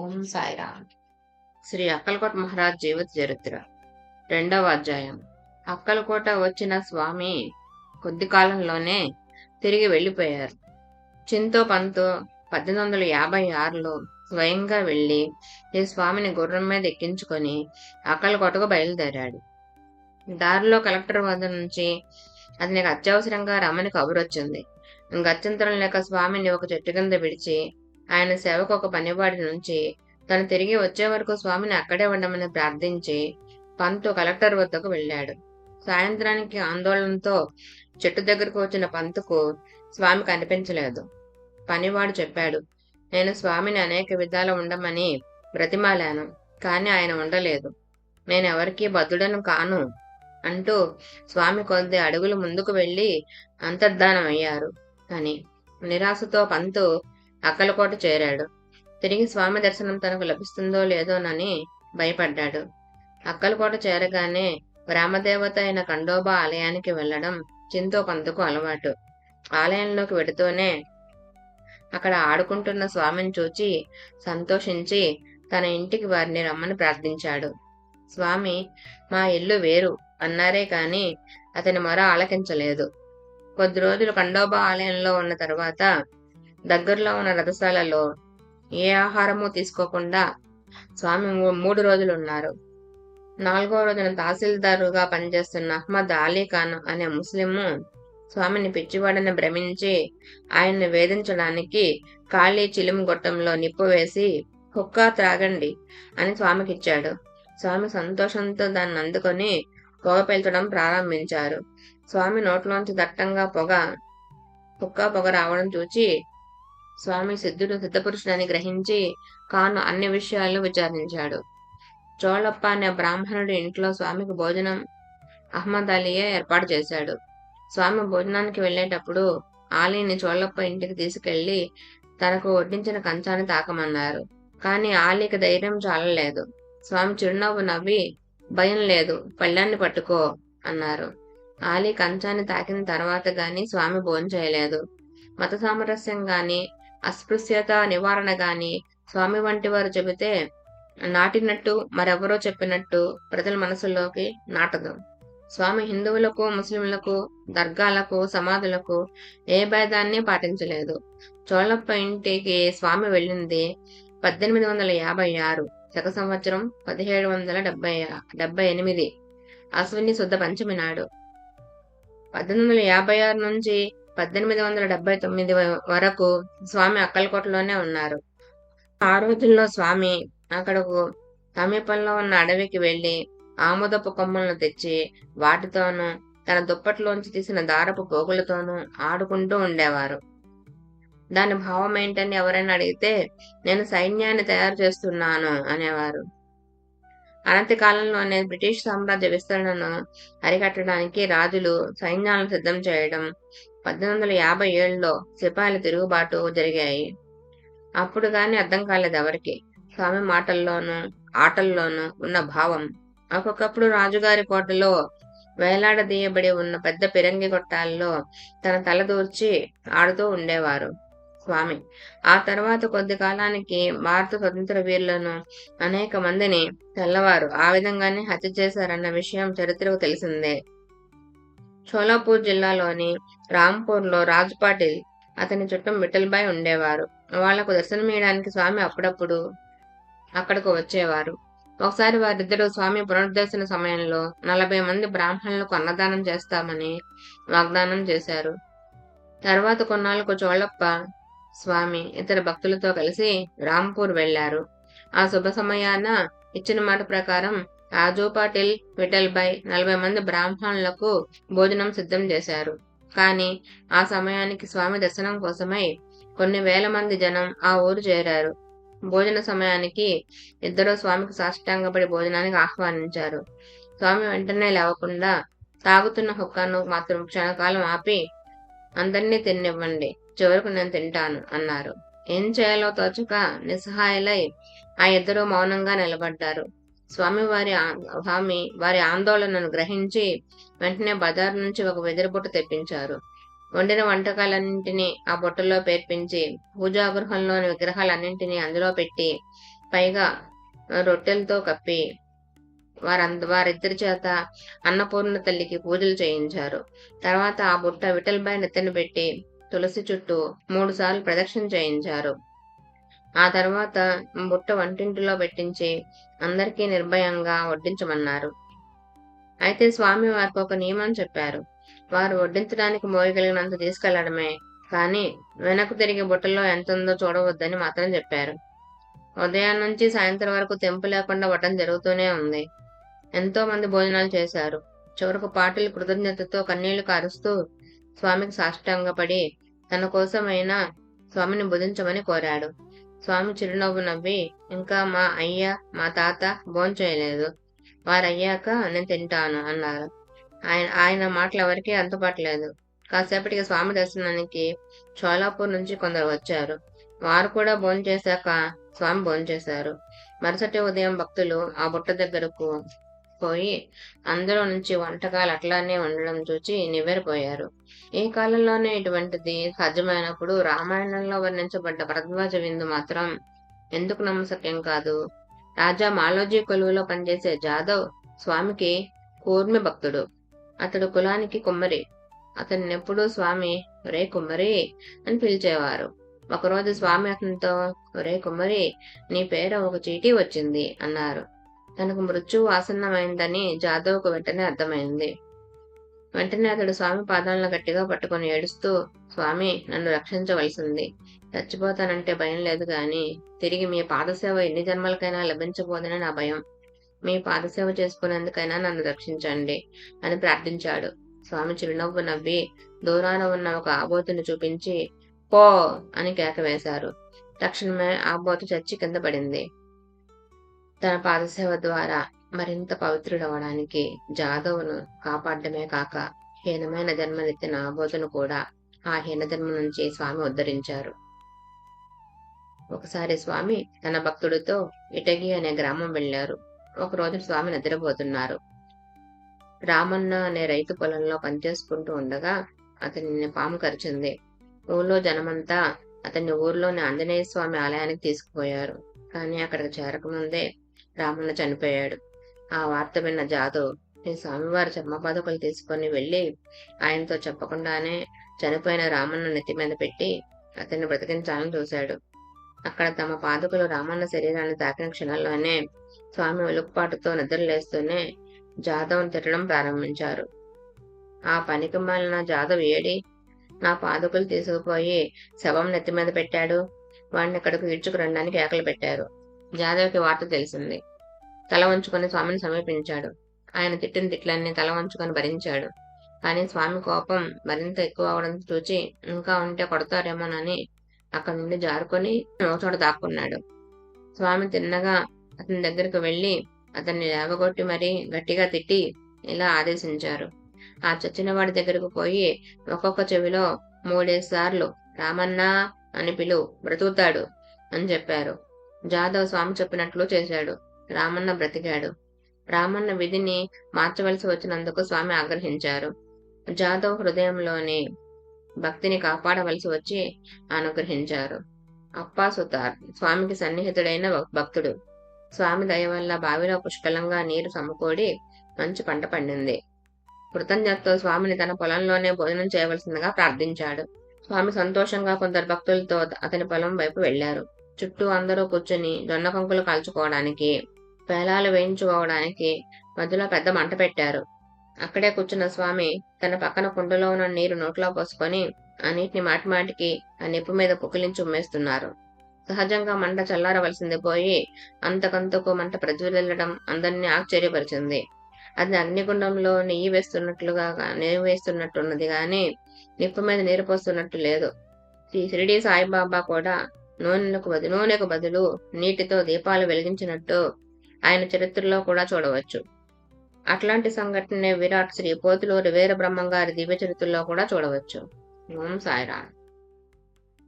ఓం సాయిరామ్. శ్రీ అక్కలకోట మహారాజ్ జీవిత చరిత్ర 2వ అధ్యాయం. అక్కలకోట వచ్చిన స్వామి కొద్ది కాలంలోనే తిరిగి వెళ్లిపోయారు. చింతో పంతో 1856లో స్వయంగా వెళ్లి ఈ స్వామిని గుర్రం మీద ఎక్కించుకొని అక్కలకోటకు బయలుదేరాడు. దారిలో కలెక్టర్ వద్ద నుంచి అతనికి అత్యవసరంగా రమ్మని కబురొచ్చింది. గత్యంతరం లేక స్వామిని ఒక చెట్టు కింద విడిచి ఆయన సేవకు ఒక పనివాడి నుంచి తను తిరిగి వచ్చే వరకు స్వామిని అక్కడే ఉండమని ప్రార్థించి పంతు కలెక్టర్ వద్దకు వెళ్ళాడు. సాయంత్రానికి ఆందోళనతో చెట్టు దగ్గరకు వచ్చిన పంతుకు స్వామి కనిపించలేదు. పనివాడు చెప్పాడు, నేను స్వామిని అనేక విధాలు ఉండమని బ్రతిమాలాను, కాని ఆయన ఉండలేదు. నేనెవరికీ బద్ధుడను కాను అంటూ స్వామి కొద్ది అడుగులు ముందుకు వెళ్లి అంతర్ధానం అయ్యారు అని నిరాశతో పంతు అక్కలకోట చేరాడు. తిరిగి స్వామి దర్శనం తనకు లభిస్తుందో లేదోనని భయపడ్డాడు. అక్కలకోట చేరగానే గ్రామదేవత అయిన ఖండోబా ఆలయానికి వెళ్లడం చింతో పంతుకు అలవాటు. ఆలయంలోకి వెడుతూనే అక్కడ ఆడుకుంటున్న స్వామిని చూచి సంతోషించి తన ఇంటికి వారిని రమ్మని ప్రార్థించాడు. స్వామి మా ఇల్లు వేరు అన్నారే కాని అతని మొర ఆలకించలేదు. కొద్ది రోజులు ఖండోబా ఆలయంలో ఉన్న తర్వాత దగ్గరలో ఉన్న రథశాలలో ఏ ఆహారము తీసుకోకుండా స్వామి 3 రోజులున్నారు. 4వ రోజున తహసీల్దారుగా పనిచేస్తున్న అహ్మద్ అలీ ఖాన్ అనే ముస్లిము స్వామిని పిచ్చివాడని భ్రమించి ఆయన్ని వేధించడానికి ఖాళీ చిలుము గొట్టంలో నిప్పు వేసి హుక్కా త్రాగండి అని స్వామికిచ్చాడు. స్వామి సంతోషంతో దాన్ని అందుకొని పొగ పీల్చడం ప్రారంభించారు. స్వామి నోట్లోంచి దట్టంగా హుక్కా పొగ రావడం చూచి స్వామి సిద్ధపురుషుడని గ్రహించి ఖాన్ అన్ని విషయాలు విచారించాడు. చోళప్ప అనే బ్రాహ్మణుడి ఇంట్లో స్వామికి భోజనం అహ్మద్ అలీయే ఏర్పాటు చేశాడు. స్వామి భోజనానికి వెళ్లేటప్పుడు ఆలీని చోళప్ప ఇంటికి తీసుకెళ్లి తనకు వడ్డించిన కంచాన్ని తాకమన్నారు. కాని ఆలీకి ధైర్యం చాలలేదు. స్వామి చిరునవ్వు నవ్వి, భయం లేదు, పళ్ళాన్ని పట్టుకో అన్నారు. ఆలీ కంచాన్ని తాకిన తర్వాత గాని స్వామి భోంచేయలేదు. మత సామరస్యం గాని అస్పృశ్యత నివారణ గాని స్వామి వంటి వారు చెబితే నాటినట్టు మరెవరో చెప్పినట్టు ప్రజల మనసులోకి నాటదు. స్వామి హిందువులకు ముస్లింలకు దర్గాలకు సమాధులకు ఏ భేదాన్ని పాటించలేదు. చోళప్ప ఇంటికి స్వామి వెళ్ళింది 1856 శక సంవత్సరం 1778 అశ్విని శుద్ధ పంచమి నాడు. 1856 నుంచి 1879 వరకు స్వామి అక్కలకోటలోనే ఉన్నారు. ఆ రోజుల్లో స్వామి అక్కడకు సమీపంలో ఉన్న అడవికి వెళ్లి ఆముదపు కొమ్మలను తెచ్చి వాటితోనూ తన దుప్పట్లోంచి తీసిన దారపు పోగులతోనూ ఆడుకుంటూ ఉండేవారు. దాని భావం ఏంటని ఎవరైనా అడిగితే నేను సైన్యాన్ని తయారు చేస్తున్నాను అనేవారు. అనతి కాలంలోనే బ్రిటిష్ సామ్రాజ్య విస్తరణను అరికట్టడానికి రాజులు సైన్యాలను సిద్ధం చేయడం, 1857లో సిపాయిల తిరుగుబాటు జరిగాయి. అప్పుడు గాని అర్థం కాలేదు ఎవరికి స్వామి మాటల్లోనూ ఆటల్లోనూ ఉన్న భావం. ఒక్కొక్కప్పుడు రాజుగారి కోటలో వేలాడదీయబడి ఉన్న పెద్ద పిరంగి గొట్టాల్లో తన తల దూర్చి ఆడుతూ ఉండేవారు స్వామి. ఆ తర్వాత కొద్ది కాలానికి భారత స్వతంత్ర వీరులను అనేక మందిని తెల్లవారు ఆ విధంగానే హత్య చేశారన్న విషయం చరిత్రకు తెలిసిందే. షోలాపూర్ జిల్లాలోని రాంపూర్లో రాజ్ పాటిల్ అతని చుట్టం విఠల్బాయ్ ఉండేవారు. వాళ్లకు దర్శనమియడానికి స్వామి అప్పుడప్పుడు అక్కడకు వచ్చేవారు. ఒకసారి వారిద్దరూ స్వామి పునరుద్ధరణ సమయంలో 40 మంది బ్రాహ్మణులకు అన్నదానం చేస్తామని వాగ్దానం చేశారు. తర్వాత కొన్నాళ్లకు చోళప్ప స్వామి ఇతర భక్తులతో కలిసి రాంపూర్ వెళ్లారు. ఆ శుభ సమయాన ఇచ్చిన మాట ప్రకారం రాజు పాటిల్ విఠల్బాయ్ 40 మంది బ్రాహ్మణులకు భోజనం సిద్ధం చేశారు. కాని ఆ సమయానికి స్వామి దర్శనం కోసమై కొన్ని వేల మంది జనం ఆ ఊరు చేరారు. భోజన సమయానికి ఇద్దరూ స్వామికి సాష్టాంగపడి భోజనానికి ఆహ్వానించారు. స్వామి వెంటనే లేవకుండా తాగుతున్న హుక్కాను మాత్రం క్షణకాలం ఆపి అందరినీ తిన్నివ్వండి, చివరకు నేను తింటాను అన్నారు. ఏం చేయాలో తోచక నిస్సహాయులై ఆ ఇద్దరూ మౌనంగా నిలబడ్డారు. స్వామి వారి ఆందోళనను గ్రహించి వెంటనే బజారు నుంచి ఒక వెదురు బుట్ట తెప్పించారు. వండిన వంటకాలన్నింటినీ ఆ బుట్టలో పేర్పించి పూజాగృహంలోని విగ్రహాలన్నింటినీ అందులో పెట్టి పైగా రొట్టెలతో కప్పి వారిద్దరి చేత అన్నపూర్ణ తల్లికి పూజలు చేయించారు. తర్వాత ఆ బుట్ట విఠల్బాయి నెత్తిన పెట్టి తులసి చుట్టూ 3 సార్లు ప్రదక్షిణ చేయించారు. ఆ తర్వాత బుట్ట వంటింటిలో పెట్టించి అందరికీ నిర్భయంగా వడ్డించమన్నారు. అయితే స్వామి వారికి ఒక నియమం చెప్పారు. వారు వడ్డించడానికి మోయగలిగినంత తీసుకెళ్లడమే, కానీ వెనక్కు తిరిగి బుట్టలో ఎంతుందో చూడవద్దని మాత్రం చెప్పారు. ఉదయం నుంచి సాయంత్రం వరకు తెంపు లేకుండా వడ్డం జరుగుతూనే ఉంది. ఎంతో మంది భోజనాలు చేశారు. చివరకు పాటిల్ కృతజ్ఞతతో కన్నీళ్లు కారుస్తూ స్వామికి సాష్టాంగపడి తన కోసమైనా స్వామిని భుజించమని కోరాడు. స్వామి చిరునవ్వు నవ్వి, ఇంకా మా అయ్య మా తాత భోంచేయలేదు, వారయ్యాక నేను తింటాను అన్నారు. ఆయన మాటలు ఎవరికీ అంతుపట్టలేదు. కాసేపటికి స్వామి దర్శనానికి షోలాపూర్ నుంచి కొందరు వచ్చారు. వారు కూడా భోంచేశాక స్వామి భోంచేశారు. మరుసటి ఉదయం భక్తులు ఆ బుట్ట దగ్గరకు పోయి అందులో నుంచి వంటకాలు అట్లానే ఉండడం చూచి నివ్వెరపోయారు. ఈ కాలంలోనే ఇటువంటిది సాధ్యమైనప్పుడు రామాయణంలో వర్ణించబడ్డ భరద్వాజ విందు మాత్రం ఎందుకు నమ్మశక్యం కాదు? రాజా మాలోజీ కొలువులో పనిచేసే జాదవ్ స్వామికి కూర్మి భక్తుడు. అతడు కులానికి కుమ్మరి. అతన్నెప్పుడూ స్వామి ఒరే కుమ్మరి అని పిలిచేవారు. ఒకరోజు స్వామి అతనితో, ఒరే కుమ్మరి, నీ పేర ఒక చీటీ వచ్చింది అన్నారు. తనకు మృత్యువు ఆసన్నమైందని జాదవ్కు వెంటనే అర్థమైంది. వెంటనే అతడు స్వామి పాదాలను గట్టిగా పట్టుకుని ఏడుస్తూ, స్వామి, నన్ను రక్షించవలసింది. చచ్చిపోతానంటే భయం లేదు గాని తిరిగి మీ పాదసేవ ఎన్ని జన్మలకైనా లభించబోదని నా భయం. మీ పాదసేవ చేసుకునేందుకైనా నన్ను రక్షించండి అని ప్రార్థించాడు. స్వామి చిరునవ్వు నవ్వి దూరాన ఉన్న ఒక ఆబోతుని చూపించి పో అని కేక వేశారు. తక్షణమే ఆబోతు చచ్చి కింద పడింది. తన పాదసేవ ద్వారా మరింత పవిత్రుడవడానికి జాదవ్ను కాపాడమే కాక హీనమైన జన్మనెత్తిన ఆబోతును కూడా ఆ హీన జన్మ నుంచి స్వామి ఉద్ధరించారు. ఒకసారి స్వామి తన భక్తుడితో ఇటగి అనే గ్రామం వెళ్లారు. ఒకరోజు స్వామి నిద్రపోతున్నారు. రామన్న అనే రైతు పొలంలో పనిచేసుకుంటూ ఉండగా అతనిని పాము కరిచింది. ఊళ్ళో జనమంతా అతన్ని ఊర్లోని ఆంజనేయ స్వామి ఆలయానికి తీసుకుపోయారు. కానీ అక్కడికి చేరకముందే రామన్న చనిపోయాడు. ఆ వార్త విన్న జాదవ్ ఈ స్వామివారి చర్మపాదుకలు తీసుకొని వెళ్లి ఆయనతో చెప్పకుండానే చనిపోయిన రామన్న నెత్తి మీద పెట్టి అతన్ని బ్రతికించాలని చూశాడు. అక్కడ తమ పాదుకలు రామన్న శరీరాన్ని తాకిన క్షణంలోనే స్వామి ఉలుకుపాటుతో నిద్రలేస్తూనే జాదవ్ను తిట్టడం ప్రారంభించారు. ఆ పనికి మాలిన జాదవ్ ఏడి? నా పాదుకలు తీసుకుపోయి శవం నెత్తి మీద పెట్టాడు, వాడిని ఇక్కడికి ఈడ్చుకురడానికి కేకలు పెట్టారు. జాదవ్కి వార్త తెలిసింది. తల వంచుకొని స్వామిని సమీపించాడు. ఆయన తిట్టిన తిట్లన్నీ తల వంచుకొని భరించాడు. కానీ స్వామి కోపం మరింత ఎక్కువ అవడం చూచి ఇంకా ఉంటే కొడతారేమోనని అక్కడి నుండి జారుకొని చోట దాక్కున్నాడు. స్వామి తిన్నగా అతని దగ్గరకు వెళ్లి అతన్ని లేవగొట్టి మరీ గట్టిగా తిట్టి ఇలా ఆదేశించారు. ఆ చచ్చినవాడి దగ్గరకు పోయి ఒక్కొక్క చెవిలో 3 సార్లు రామన్నా అని పిలువు, బ్రతుకుతాడు అని చెప్పారు. జాదవ్ స్వామి చెప్పినట్లు చేశాడు. రామన్న బ్రతికాడు. రామన్న విధిని మార్చవలసి వచ్చినందుకు స్వామి ఆగ్రహించారు. జాదవ్ హృదయంలోని భక్తిని కాపాడవలసి వచ్చి అనుగ్రహించారు. అప్పా సుతార్ స్వామికి సన్నిహితుడైన భక్తుడు. స్వామి దయ వల్ల బావిలో పుష్కలంగా నీరు సమకూడి మంచి పంట పండింది. కృతజ్ఞతతో స్వామిని తన పొలంలోనే భోజనం చేయవలసిందిగా ప్రార్థించాడు. స్వామి సంతోషంగా కొందరు భక్తులతో అతని పొలం వైపు వెళ్లారు. చుట్టూ అందరూ కూర్చుని జొన్న కంకులు కాల్చుకోవడానికి, పేలాలు వేయించుకోవడానికి మధ్యలో పెద్ద మంట పెట్టారు. అక్కడే కూర్చున్న స్వామి తన పక్కన కుండలో ఉన్న నీరు నోట్లో పోసుకొని ఆ నీటిని మాటిమాటికి ఆ నిప్పు మీద పుకిలించి ఉమ్మేస్తున్నారు. సహజంగా మంట చల్లారవలసింది పోయి అంతకంతకు మంట ప్రజ్వలిల్లడం అందరినీ ఆశ్చర్యపరిచింది. అది అగ్నిగుండంలో నెయ్యి వేస్తున్నట్టున్నది గాని నిప్పు మీద నీరు పోస్తున్నట్టు లేదు. శ్రీ షిరిడి సాయిబాబా కూడా నూనెకు బదులు నీటితో దీపాలు వెలిగించినట్టు ఆయన చరిత్రలో కూడా చూడవచ్చు. అట్లాంటి సంఘటనే విరాట్ శ్రీ పోతులూరి వీర బ్రహ్మంగారి దివ్య చరిత్రలో కూడా చూడవచ్చు. ఓం సాయిరామ్.